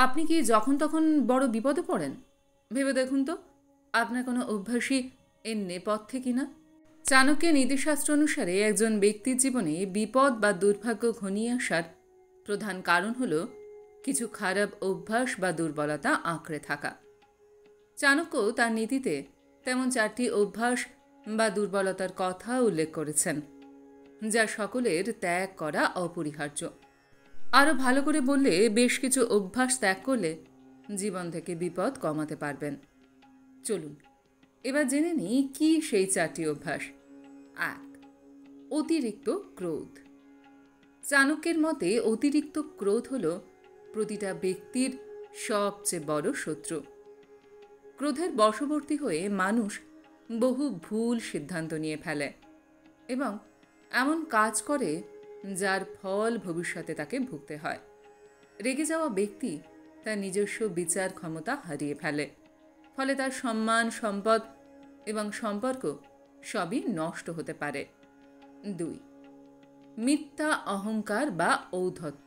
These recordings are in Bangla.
আপনি কি যখন তখন বড় বিপদে পড়েন? ভেবে দেখুন তো আপনার কোনো অভ্যাসই এর নেপথ্যে কিনা। চাণক্যের নীতিশাস্ত্র অনুসারে একজন ব্যক্তির জীবনে বিপদ বা দুর্ভাগ্য ঘনিয়ে আসার প্রধান কারণ হল কিছু খারাপ অভ্যাস বা দুর্বলতা আঁকড়ে থাকা। চাণক্য তার নীতিতে তেমন 4টি অভ্যাস বা দুর্বলতার কথা উল্লেখ করেছেন, যা সকলের ত্যাগ করা অপরিহার্য। আরও ভালো করে বললে বেশ কিছু অভ্যাস ত্যাগ করলে জীবন থেকে বিপদ কমাতে পারবেন। চলুন এবার জেনে নিই কি সেই 4টি অভ্যাস। 1. অতিরিক্ত ক্রোধ। চাণক্যের মতে অতিরিক্ত ক্রোধ হল প্রতিটা ব্যক্তির সবচেয়ে বড় শত্রু। ক্রোধের বশবর্তী হয়ে মানুষ বহু ভুল সিদ্ধান্ত নিয়ে ফেলে এবং এমন কাজ করে যার ফল ভবিষ্যতে তাকে ভুগতে হয়। রেগে যাওয়া ব্যক্তি তার নিজস্ব বিচার ক্ষমতা হারিয়ে ফেলে, ফলে তার সম্মান, সম্পদ এবং সম্পর্ক সবই নষ্ট হতে পারে। 2. মিথ্যা অহংকার বা ঔদ্ধত্য।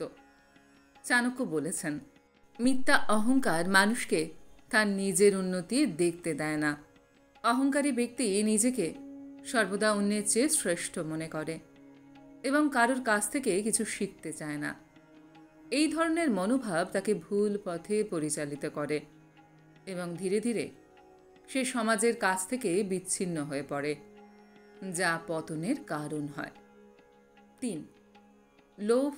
চাণক্য বলেছেন, মিথ্যা অহংকার মানুষকে তার নিজের উন্নতি দেখতে দেয় না। অহংকারী ব্যক্তি নিজেকে সর্বদা অন্যের চেয়ে শ্রেষ্ঠ মনে করে এবং কারোর কাছ থেকে কিছু শিখতে চায় না। এই ধরনের মনোভাব তাকে ভুল পথে পরিচালিত করে এবং ধীরে ধীরে সে সমাজের কাছ থেকে বিচ্ছিন্ন হয়ে পড়ে, যা পতনের কারণ হয়। 3. লোভ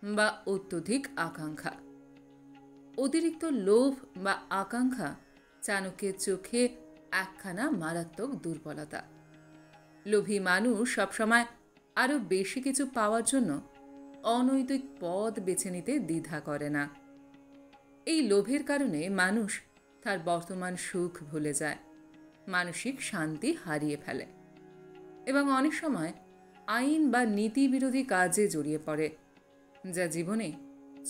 বা অত্যধিক আকাঙ্ক্ষা। অতিরিক্ত লোভ বা আকাঙ্ক্ষা চাণক্যের চোখে একখানা মারাত্মক দুর্বলতা। লোভী মানুষ সবসময় আরও বেশি কিছু পাওয়ার জন্য অনৈতিক পথ বেছে নিতে দ্বিধা করে না। এই লোভের কারণে মানুষ তার বর্তমান সুখ ভুলে যায়, মানসিক শান্তি হারিয়ে ফেলে এবং অনেক সময় আইন বা নীতি বিরোধী কাজে জড়িয়ে পড়ে, যা জীবনে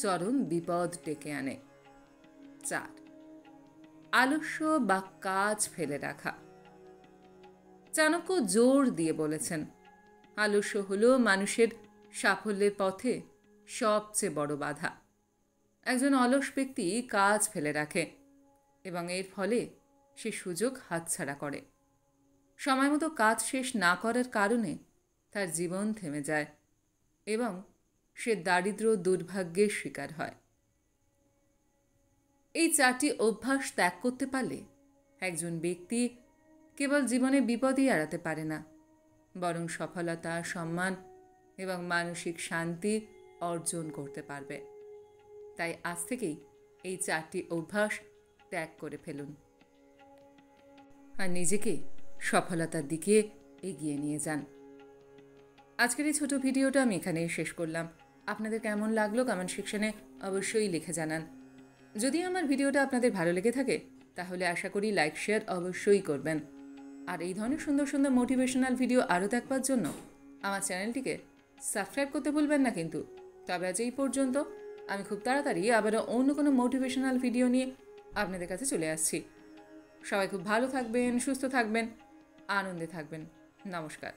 চরম বিপদ ডেকে আনে। 4. আলস্য বা কাজ ফেলে রাখা। চাণক্য জোর দিয়ে বলেছেন, আলস্য হল মানুষের সাফল্যের পথে সবচেয়ে বড় বাধা। একজন অলস ব্যক্তি কাজ ফেলে রাখে এবং এর ফলে সে সুযোগ হাতছাড়া করে। সময় মতো কাজ শেষ না করার কারণে তার জীবন থেমে যায় এবং সে দারিদ্র দুর্ভাগ্যের শিকার হয়। এই 4টি অভ্যাস ত্যাগ করতে পারলে একজন ব্যক্তি কেবল জীবনে বিপদই এড়াতে পারে না, বরং সফলতা, সম্মান এবং মানসিক শান্তি অর্জন করতে পারবে। তাই আজ থেকেই এই 4টি অভ্যাস ত্যাগ করে ফেলুন আর নিজেকে সফলতার দিকে এগিয়ে নিয়ে যান। আজকের এই ছোট ভিডিওটা আমি এখানেই শেষ করলাম। আপনাদের কেমন লাগলো কমেন্ট সেকশনে অবশ্যই লিখে জানান। যদি আমার ভিডিওটা আপনাদের ভালো লেগে থাকে তাহলে আশা করি লাইক শেয়ার অবশ্যই করবেন। আর এই ধরনের সুন্দর সুন্দর মোটিভেশনাল ভিডিও আরও দেখবার জন্য আমার চ্যানেলটিকে সাবস্ক্রাইব করতে ভুলবেন না কিন্তু। তবে আজ এই পর্যন্ত। আমি খুব তাড়াতাড়ি আবারও অন্য কোনো মোটিভেশনাল ভিডিও নিয়ে আপনাদের কাছে চলে আসছি। সবাই খুব ভালো থাকবেন, সুস্থ থাকবেন, আনন্দে থাকবেন। নমস্কার।